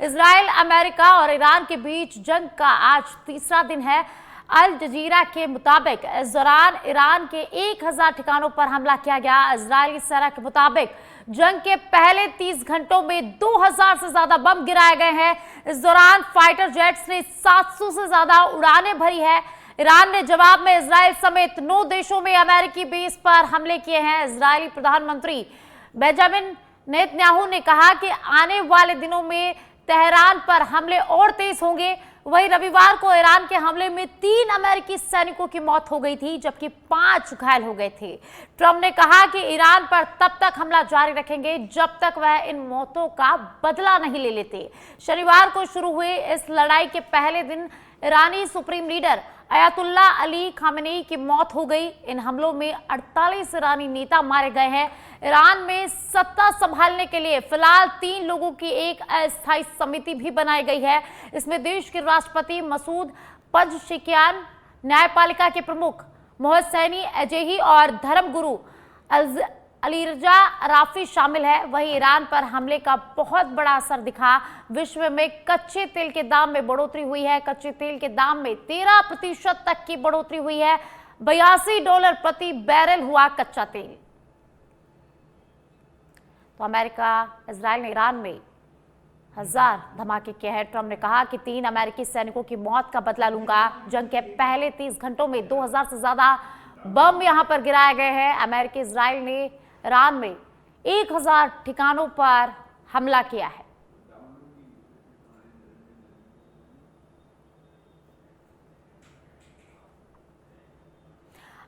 Israel, America और Iran के बीच जंग का आज तीसरा दिन है। अल जजीरा के मुताबिक इस दौरान ईरान के 1000 ठिकानों पर हमला किया गया। इजरायली सेना के मुताबिक जंग के पहले 30 घंटों में 2000 से ज्यादा बम गिराए गए हैं। इस दौरान फाइटर जेट्स ने 700 से ज्यादा उड़ानें भरी है। ईरान ने जवाब में इजराइल समेत 9 देशों में अमेरिकी बेस पर हमले किए हैं। इजरायली प्रधानमंत्री बेंजामिन नेतन्याहू ने कहा कि आने वाले दिनों में तेहरान पर हमले और तेज होंगे। वहीं रविवार को ईरान के हमले में 3 अमेरिकी सैनिकों की मौत हो गई थी, जबकि 5 घायल हो गए थे। ट्रंप ने कहा कि ईरान पर तब तक हमला जारी रखेंगे जब तक वह इन मौतों का बदला नहीं ले लेते। शनिवार को शुरू हुई इस लड़ाई के पहले दिन ईरानी supreme leader Ayatollah Ali Khamenei की मौत हो गई। इन हमलों में 48 ईरानी नेता मारे गए हैं। ईरान में सत्ता संभालने के लिए फिलहाल 3 लोगों की एक अस्थायी समिति भी बनाई गई है। इसमें देश के राष्ट्रपति मसूद पज़ेश्कियान, न्यायपालिका के प्रमुख मोहसेनी एजेही और धर्मगुरु अलीरजा राफी शामिल है। वहीं ईरान पर हमले का बहुत बड़ा असर दिखा। विश्व में कच्चे तेल के दाम में बढ़ोतरी हुई है। कच्चे तेल के दाम में 13% तक की बढ़ोतरी हुई है। $82 प्रति बैरल हुआ कच्चा तेल। तो अमेरिका, इजराइल ने ईरान में 1000 धमाके किए हैं। ट्रंप ने कहा कि 3 अमेरिकी सैनिकों की मौत का बदला लूंगा। जंग के पहले 30 घंटों में 2000 से ज्यादा बम यहां पर गिराए गए हैं। अमेरिकी, इजराइल ने ईरान में 1000 ठिकानों पर हमला किया है।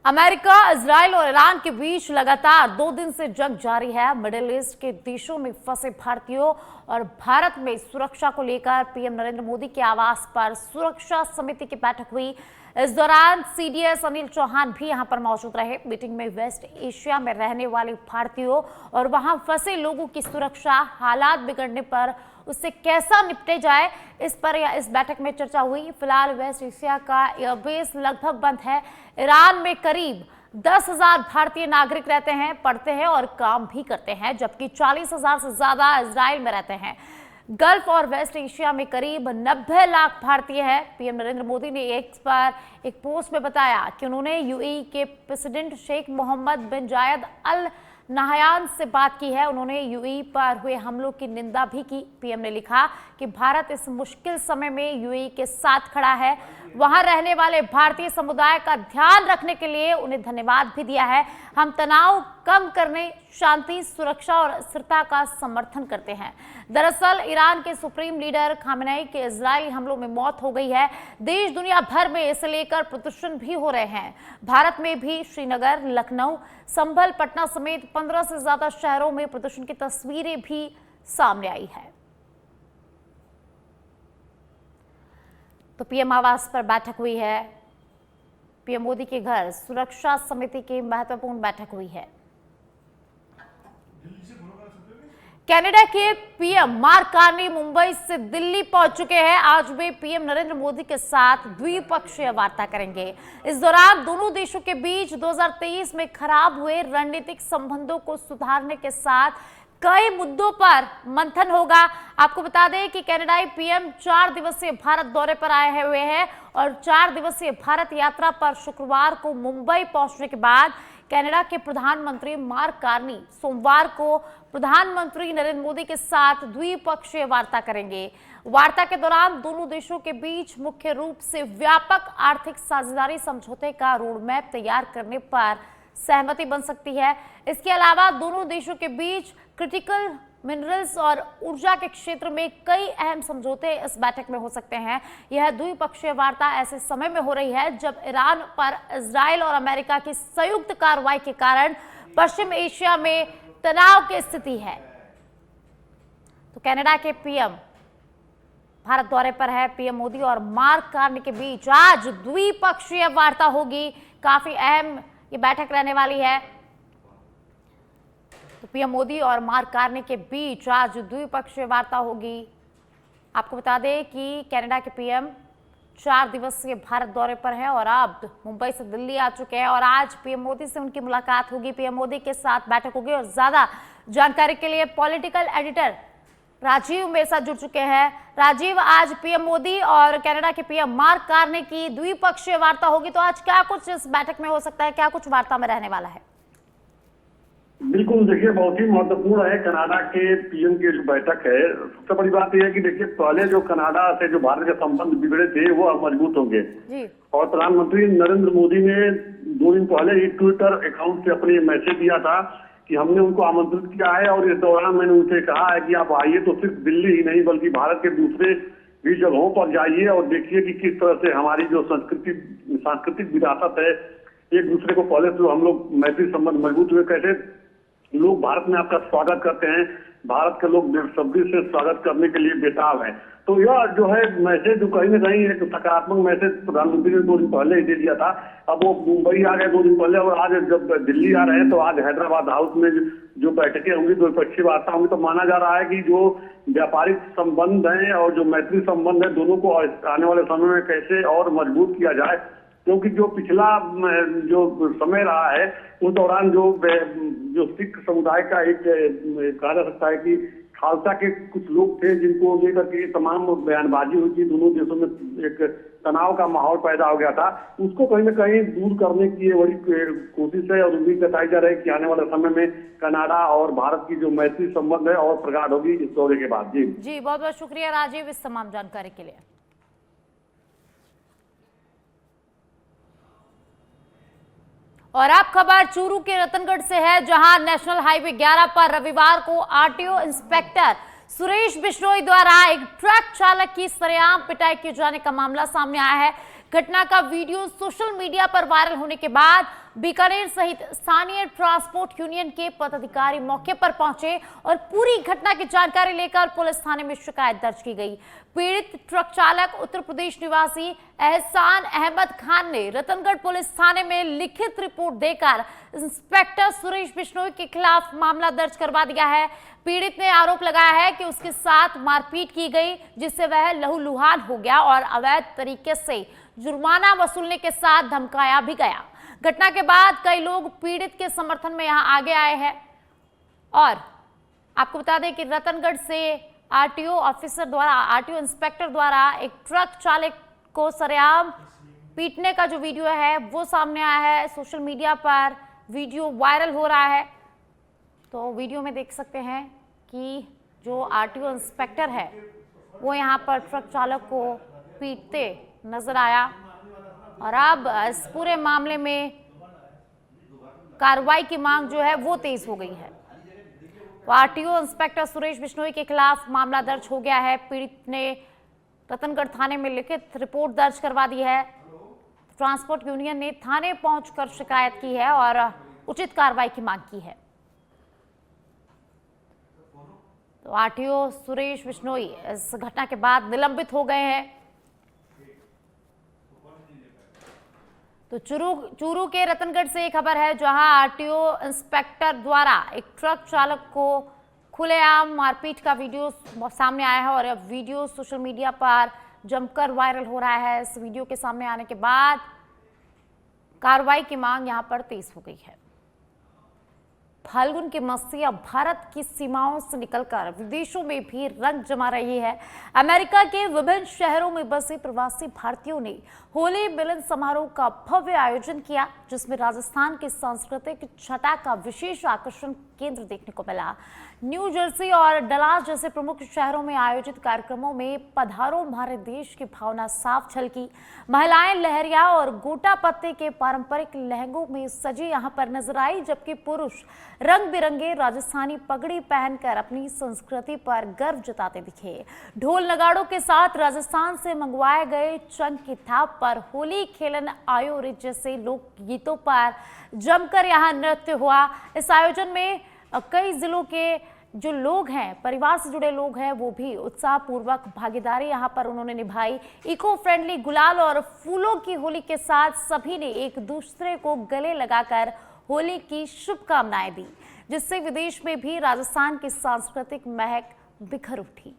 अमेरिका, इजराइल और ईरान के बीच लगातार 2 दिन से जंग जारी है। मिडिल ईस्ट के देशों में फंसे भारतीयों और भारत में सुरक्षा को लेकर पीएम नरेंद्र मोदी के आवास पर सुरक्षा समिति की बैठक हुई। इस दौरान सीडीएस अनिल चौहान भी यहां पर मौजूद रहे। मीटिंग में वेस्ट एशिया में रहने वाले भारतीयों और वहां फंसे लोगों की सुरक्षा, हालात बिगड़ने पर उससे कैसा निपटे जाए, इस पर इस बैठक में चर्चा हुई। फिलहाल वेस्ट एशिया का एयरबेस लगभग बंद है। ईरान में करीब 10,000 भारतीय नागरिक रहते हैं, पढ़ते हैं और काम भी करते हैं, जबकि 40,000 से ज्यादा इजराइल में रहते हैं। गल्फ और वेस्ट एशिया में करीब 90 लाख भारतीय हैं। पीएम नरेंद्र मोदी ने एक्स पर एक पोस्ट में बताया कि उन्होंने यूएई के प्रेसिडेंट शेख मोहम्मद बिन जायद अल नाहयान से बात की है। उन्होंने यूएई पर हुए हमलों की निंदा भी की। पीएम ने लिखा कि भारत इस मुश्किल समय में यूएई के साथ खड़ा है। वहां रहने वाले भारतीय समुदाय का ध्यान रखने के लिए उन्हें धन्यवाद भी दिया है। हम तनाव कम करने, शांति, सुरक्षा और स्थिरता का समर्थन करते हैं। दरअसल ईरान के सुप्रीम लीडर खामेनी के इजरायली हमलों में मौत हो गई है। देश दुनिया भर में इसे लेकर प्रदर्शन भी हो रहे हैं। भारत में भी श्रीनगर, लखनऊ, संभल, पटना समेत 15 से ज्यादा शहरों में प्रदर्शन की तस्वीरें भी सामने आई है। तो पीएम आवास पर बैठक हुई है। पीएम मोदी के घर सुरक्षा समिति की महत्वपूर्ण बैठक हुई है। कनाडा के पीएम मार्क कार्नी मुंबई से दिल्ली पहुंच चुके हैं। आज वे पीएम नरेंद्र मोदी के साथ द्विपक्षीय वार्ता करेंगे। इस दौरान दोनों देशों के बीच 2023 में खराब हुए रणनीतिक संबंधों को सुधारने के साथ कई मुद्दों पर मंथन होगा। आपको बता दें कि कनाडाई पीएम 4 दिवसीय भारत दौरे पर आए हुए हैं और 4 दिवसीय भारत यात्रा पर शुक्रवार को मुंबई पहुंचने के बाद कनाडा के प्रधानमंत्री मार्क कार्नी सोमवार को प्रधानमंत्री नरेंद्र मोदी के साथ द्विपक्षीय वार्ता करेंगे। वार्ता के दौरान दोनों देशों के बीच मुख्य रूप से व्यापक आर्थिक साझेदारी समझौते का रोडमैप तैयार करने पर सहमति बन सकती है। इसके अलावा दोनों देशों के बीच क्रिटिकल मिनरल्स और ऊर्जा के क्षेत्र में कई अहम समझौते इस बैठक में हो सकते हैं। यह द्विपक्षीय वार्ता ऐसे समय में हो रही है जब ईरान पर इजराइल और अमेरिका की संयुक्त कार्रवाई के कारण पश्चिम एशिया में तनाव की स्थिति है। तो कनाडा के पीएम भारत दौरे पर है। पीएम मोदी और मार्क कार्नी के बीच आज द्विपक्षीय वार्ता होगी। काफी अहम ये बैठक रहने वाली है। तो पीएम मोदी और मार्क कार्नी के बीच आज द्विपक्षीय वार्ता होगी। आपको बता दें कि कनाडा के पीएम 4 दिवसीय भारत दौरे पर है और अब मुंबई से दिल्ली आ चुके हैं और आज पीएम मोदी से उनकी मुलाकात होगी। पीएम मोदी के साथ बैठक होगी और ज्यादा जानकारी के लिए पॉलिटिकल एडिटर राजीव मेरे साथ जुड़ चुके हैं। राजीव, आज पीएम मोदी और कनाडा के पीएम मार्क कार्ने की द्विपक्षीय वार्ता होगी, तो आज क्या कुछ इस बैठक में हो सकता है, क्या कुछ वार्ता में रहने वाला है? बिल्कुल, देखिए बहुत ही महत्वपूर्ण है कनाडा के पीएम की जो बैठक है। सबसे बड़ी बात यह है कि देखिए पहले जो कनाडा से जो भारत के संबंध बिगड़े थे वो अब मजबूत होंगे और प्रधानमंत्री नरेंद्र मोदी ने 2 दिन पहले एक ट्विटर अकाउंट से अपने मैसेज दिया था कि हमने उनको आमंत्रित किया है और इस दौरान मैंने उनसे कहा है कि आप आइए तो सिर्फ दिल्ली ही नहीं बल्कि भारत के दूसरे भी जगहों पर जाइए और देखिए कि किस तरह से हमारी जो सांस्कृतिक विरासत है, एक दूसरे को पहले तो हम लोग मैत्री संबंध मजबूत हुए, कैसे लोग भारत में आपका स्वागत करते हैं, भारत के लोग बेसब्री से स्वागत करने के लिए बेताब हैं। तो यह जो है मैसेज जो कहीं न कहीं एक सकारात्मक मैसेज प्रधानमंत्री ने 2 दिन पहले ही दे दिया था। अब वो मुंबई आ गए 2 दिन पहले और आज जब दिल्ली आ रहे हैं तो आज हैदराबाद हाउस में जो बैठकें होंगी, द्विपक्षीय वार्ता होंगी, तो माना जा रहा है कि जो व्यापारिक संबंध है और जो मैत्री संबंध है दोनों को आने वाले समय में कैसे और मजबूत किया जाए, क्योंकि जो पिछला जो समय रहा है उस दौरान जो सिख समुदाय का एक कहा जा सकता है कि खालसा के कुछ लोग थे जिनको लेकर के तमाम बयानबाजी हुई थी, दोनों देशों में एक तनाव का माहौल पैदा हो गया था, उसको कहीं न कहीं दूर करने की बड़ी कोशिश है और उम्मीद जताई जा रही है कि आने वाले समय में कनाडा और भारत की जो मैत्री संबंध है और प्रगाढ़ होगी इस दौरे के बाद। जी बहुत बहुत शुक्रिया राजीव इस तमाम जानकारी के लिए। और अब खबर चूरू के रतनगढ़ से है, जहां नेशनल हाईवे 11 पर रविवार को आरटीओ इंस्पेक्टर सुरेश बिश्नोई द्वारा एक ट्रक चालक की सरेआम पिटाई किए जाने का मामला सामने आया है। घटना का वीडियो सोशल मीडिया पर वायरल होने के बाद बीकानेर सहित स्थानीय ट्रांसपोर्ट यूनियन के पदाधिकारी मौके पर पहुंचे और पूरी घटना की जानकारी लेकर पुलिस थाने में शिकायत दर्ज की गई। पीड़ित ट्रक चालक उत्तर प्रदेश निवासी एहसान अहमद खान ने रतनगढ़ पुलिस थाने में लिखित रिपोर्ट देकर इंस्पेक्टर सुरेश बिश्नोई के खिलाफ मामला दर्ज करवा दिया है। पीड़ित ने आरोप लगाया है कि उसके साथ मारपीट की गई, जिससे वह लहूलुहान हो गया और अवैध तरीके से जुर्माना वसूलने के साथ धमकाया भी गया। घटना के बाद कई लोग पीड़ित के समर्थन में यहां आगे आए हैं। और आपको बता दें कि रतनगढ़ से आरटीओ इंस्पेक्टर द्वारा एक ट्रक चालक को सरेआम पीटने का जो वीडियो है वो सामने आया है। सोशल मीडिया पर वीडियो वायरल हो रहा है। तो वीडियो में देख सकते हैं कि जो आरटीओ इंस्पेक्टर है वो यहाँ पर ट्रक चालक को पीटते नजर आया और अब इस पूरे मामले में कार्रवाई की मांग जो है वो तेज हो गई है। तो आरटीओ इंस्पेक्टर सुरेश बिश्नोई के खिलाफ मामला दर्ज हो गया है। पीड़ित ने रतनगढ़ थाने में लिखित रिपोर्ट दर्ज करवा दी है। ट्रांसपोर्ट यूनियन ने थाने पहुंचकर शिकायत की है और उचित कार्रवाई की मांग की है। तो आरटीओ सुरेश बिश्नोई इस घटना के बाद निलंबित हो गए हैं। तो चूरू के रतनगढ़ से एक खबर है, जहां आरटीओ इंस्पेक्टर द्वारा एक ट्रक चालक को खुलेआम मारपीट का वीडियो सामने आया है और यह वीडियो सोशल मीडिया पर जमकर वायरल हो रहा है। इस वीडियो के सामने आने के बाद कार्रवाई की मांग यहां पर तेज हो गई है। फाल्गुन की मस्ती अब भारत की सीमाओं से निकलकर विदेशों में भी रंग जमा रही है। अमेरिका के विभिन्न शहरों में बसे प्रवासी भारतीयों ने होली मिलन समारोह का भव्य आयोजन किया, जिसमें राजस्थान की सांस्कृतिक छटा का विशेष आकर्षण केंद्र देखने को मिला। न्यू जर्सी और डलास जैसे प्रमुख शहरों में आयोजित कार्यक्रमों में पधारो हमारे देश की भावना साफ झलकी। महिलाएं लहरिया और गोटा पत्ते के पारंपरिक लहंगों में सजी यहां पर नजर आई, जबकि पुरुष रंग बिरंगे राजस्थानी पगड़ी पहनकर अपनी संस्कृति पर गर्व जताते दिखे। ढोल नगाड़ों के साथ राजस्थान से मंगवाए गए चंग की थाप पर होली खेलन आयोजित जैसे लोक गीतों पर जमकर यहाँ नृत्य हुआ। इस आयोजन में कई जिलों के जो लोग हैं, परिवार से जुड़े लोग हैं, वो भी उत्साहपूर्वक भागीदारी यहाँ पर उन्होंने निभाई। इको फ्रेंडली गुलाल और फूलों की होली के साथ सभी ने एक दूसरे को गले लगाकर होली की शुभकामनाएं दी, जिससे विदेश में भी राजस्थान की सांस्कृतिक महक बिखर उठी।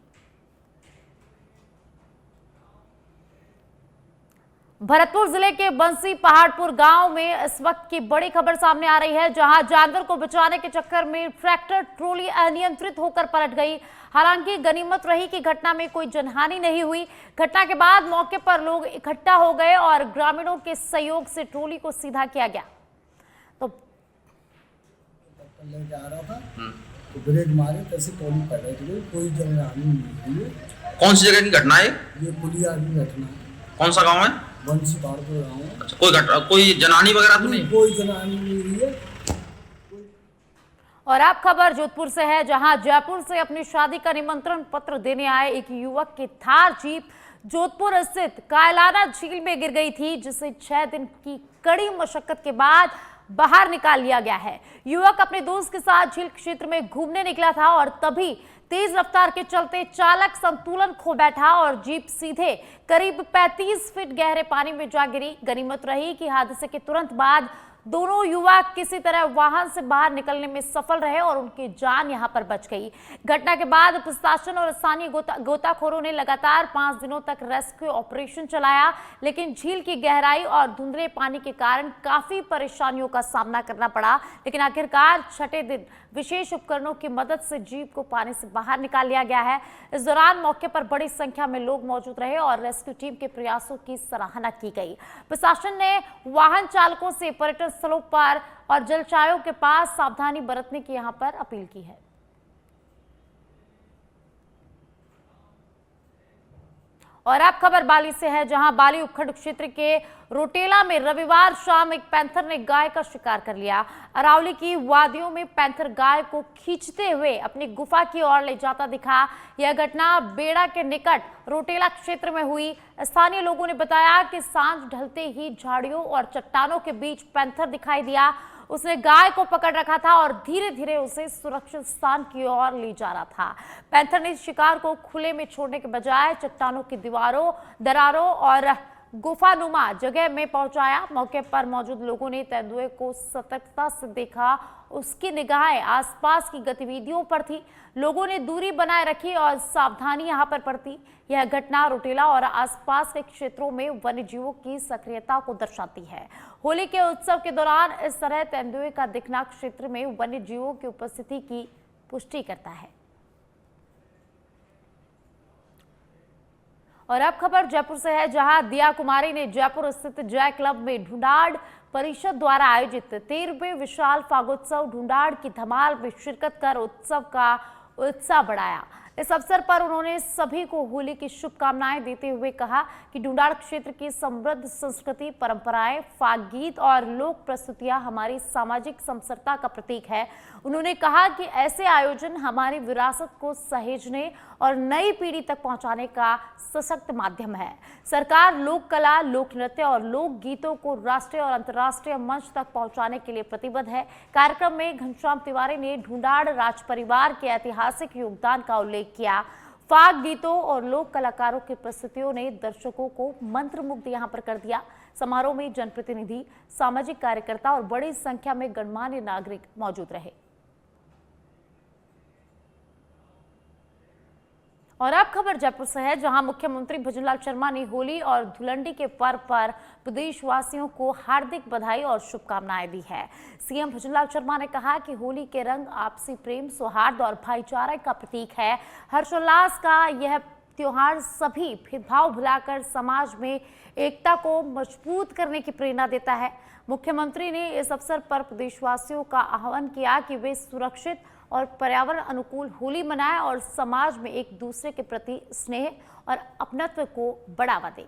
भरतपुर जिले के बंसी पहाड़पुर गांव में इस वक्त की बड़ी खबर सामने आ रही है, जहां जानवर को बचाने के चक्कर में ट्रैक्टर ट्रॉली अनियंत्रित होकर पलट गई। हालांकि गनीमत रही कि घटना में कोई जनहानि नहीं हुई। घटना के बाद मौके पर लोग इकट्ठा हो गए और ग्रामीणों के सहयोग से ट्रॉली को सीधा किया गया। तो लेके आ रहा था तो ब्रेक मारे, कैसे ट्रॉली पलट गई, कोई जनहानि नहीं हुई। कौन सी जगह की घटना है? ये पुलिया की घटना है। कौन सा गांव है? बंसी पहाड़पुर गाँव है। अच्छा, कोई जनहानि वगैरह तो नहीं? कोई जनहानि नहीं हुई है। और अब खबर जोधपुर से है, जहां जयपुर से अपनी शादी का निमंत्रण पत्र देने आए एक युवक की थार जीप जोधपुर स्थित कायलाना झील में गिर गई थी, जिसे 6 दिन की कड़ी मशक्कत के बाद बाहर निकाल लिया गया है। युवक अपने दोस्त के साथ झील क्षेत्र में घूमने निकला था और तभी तेज रफ्तार के चलते चालक संतुलन खो बैठा और जीप सीधे करीब 35 फीट गहरे पानी में जा गिरी। गनीमत रही कि हादसे के तुरंत बाद दोनों युवक किसी तरह वाहन से बाहर निकलने में सफल रहे और उनकी जान यहां पर बच गई। घटना के बाद प्रशासन और स्थानीय गोताखोरों ने लगातार 5 दिनों तक रेस्क्यू ऑपरेशन चलाया, लेकिन झील की गहराई और धुंधले पानी के कारण काफी परेशानियों का सामना करना पड़ा। लेकिन आखिरकार 6ठे दिन विशेष उपकरणों की मदद से जीप को पानी से बाहर निकाल लिया गया है। इस दौरान मौके पर बड़ी संख्या में लोग मौजूद रहे और रेस्क्यू टीम के प्रयासों की सराहना की गई। प्रशासन ने वाहन चालकों से पर्यटन स्थलों पर और जलाशयों के पास सावधानी बरतने की यहां पर अपील की है। और अब खबर बाली से है, जहां बाली उपखंड क्षेत्र के रोटेला में रविवार शाम एक पैंथर ने गाय का शिकार कर लिया। अरावली की वादियों में पैंथर गाय को खींचते हुए अपनी गुफा की ओर ले जाता दिखा। यह घटना बेड़ा के निकट रोटेला क्षेत्र में हुई। स्थानीय लोगों ने बताया कि सांझ ढलते ही झाड़ियों और चट्टानों के बीच पैंथर दिखाई दिया। उसने गाय को पकड़ रखा था और धीरे धीरे उसे सुरक्षित स्थान की ओर ले जा रहा था। पैंथर ने शिकार को खुले में छोड़ने के बजाय चट्टानों की दीवारों, दरारों और गुफानुमा जगह में पहुंचाया। मौके पर मौजूद लोगों ने तेंदुए को सतर्कता से देखा। उसकी निगाहें आसपास की गतिविधियों पर थी। लोगों ने दूरी बनाए रखी और सावधानी यहां पर बरती। यह घटना रोटेला और आसपास के क्षेत्रों में वन्य जीवों की सक्रियता को दर्शाती है। होली के उत्सव के दौरान इस तरह तेंदुए का दिखना क्षेत्र में वन्य जीवों की उपस्थिति की पुष्टि करता है। और अब खबर जयपुर से है, जहां दिया कुमारी ने जयपुर स्थित जय क्लब में ढूंढाड़ परिषद द्वारा आयोजित 13वें विशाल फागोत्सव ढूंढाड़ की धमाल में शिरकत कर उत्सव का उत्साह बढ़ाया। इस अवसर पर उन्होंने सभी को होली की शुभकामनाएं देते हुए कहा कि ढूंढाड़ क्षेत्र की समृद्ध संस्कृति, परंपराएं, फाग गीत और लोक प्रस्तुतियां हमारी सामाजिक समरसता का प्रतीक है। उन्होंने कहा कि ऐसे आयोजन हमारी विरासत को सहेजने और नई पीढ़ी तक पहुंचाने का सशक्त माध्यम है। सरकार लोक कला, लोक नृत्य और लोक गीतों को राष्ट्रीय और अंतर्राष्ट्रीय मंच तक पहुंचाने के लिए प्रतिबद्ध है। कार्यक्रम में घनश्याम तिवारी ने ढूंढाड़ राज परिवार के ऐतिहासिक योगदान का उल्लेख किया। फाग गीतों और लोक कलाकारों की प्रस्तुतियों ने दर्शकों को मंत्रमुग्ध यहां पर कर दिया। समारोह में जनप्रतिनिधि, सामाजिक कार्यकर्ता और बड़ी संख्या में गणमान्य नागरिक मौजूद रहे। और अब खबर जयपुर से है, जहां मुख्यमंत्री भजनलाल शर्मा ने होली और धुलंडी के पर्व पर प्रदेशवासियों को हार्दिक बधाई और शुभकामनाएं दी है। सीएम भजनलाल शर्मा ने कहा कि होली के रंग आपसी प्रेम, सौहार्द और भाईचारे का प्रतीक है। हर्षोल्लास का यह त्योहार सभी भेदभाव भुलाकर समाज में एकता को मजबूत करने की प्रेरणा देता है। मुख्यमंत्री ने इस अवसर पर प्रदेशवासियों का आह्वान किया कि वे सुरक्षित और पर्यावरण अनुकूल होली मनाएं और समाज में एक दूसरे के प्रति स्नेह और अपनत्व को बढ़ावा दें।